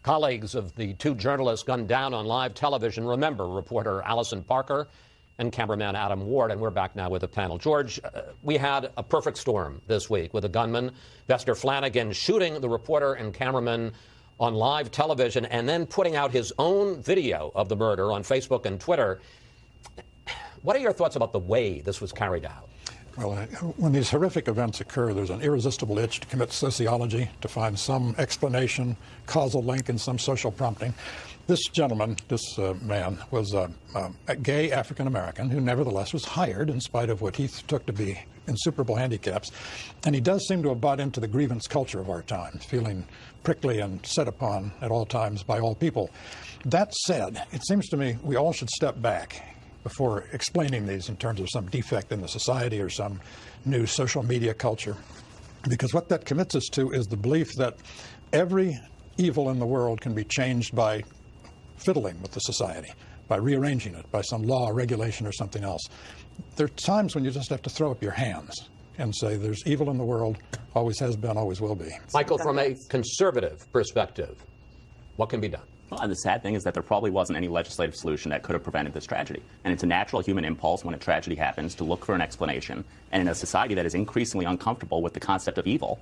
Colleagues of the two journalists gunned down on live television remember reporter Allison Parker and cameraman Adam Ward, and we're back now with the panel. George, we had a perfect storm this week with a gunman, Vester Flanagan, shooting the reporter and cameraman on live television and then putting out his own video of the murder on Facebook and Twitter. What are your thoughts about the way this was carried out? Well, when these horrific events occur, there's an irresistible itch to commit sociology, to find some explanation, causal link, and some social prompting. This gentleman, this man, was a gay African-American who nevertheless was hired in spite of what he took to be insuperable handicaps. And he does seem to have bought into the grievance culture of our time, feeling prickly and set upon at all times by all people. That said, it seems to me we all should step back before explaining these in terms of some defect in the society or some new social media culture. Because what that commits us to is the belief that every evil in the world can be changed by fiddling with the society, by rearranging it, by some law, regulation, or something else. There are times when you just have to throw up your hands and say there's evil in the world, always has been, always will be. Michael, from a conservative perspective, what can be done? Well, and the sad thing is that there probably wasn't any legislative solution that could have prevented this tragedy. And it's a natural human impulse when a tragedy happens to look for an explanation. And in a society that is increasingly uncomfortable with the concept of evil,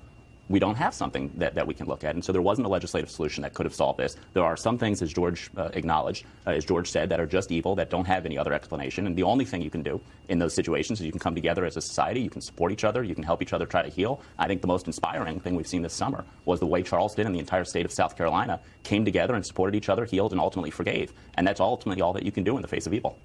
we don't have something that we can look at. And so there wasn't a legislative solution that could have solved this. There are some things, as George acknowledged, as George said, that are just evil, that don't have any other explanation. And the only thing you can do in those situations is you can come together as a society, you can support each other, you can help each other try to heal. I think the most inspiring thing we've seen this summer was the way Charleston and the entire state of South Carolina came together and supported each other, healed, and ultimately forgave. And that's ultimately all that you can do in the face of evil.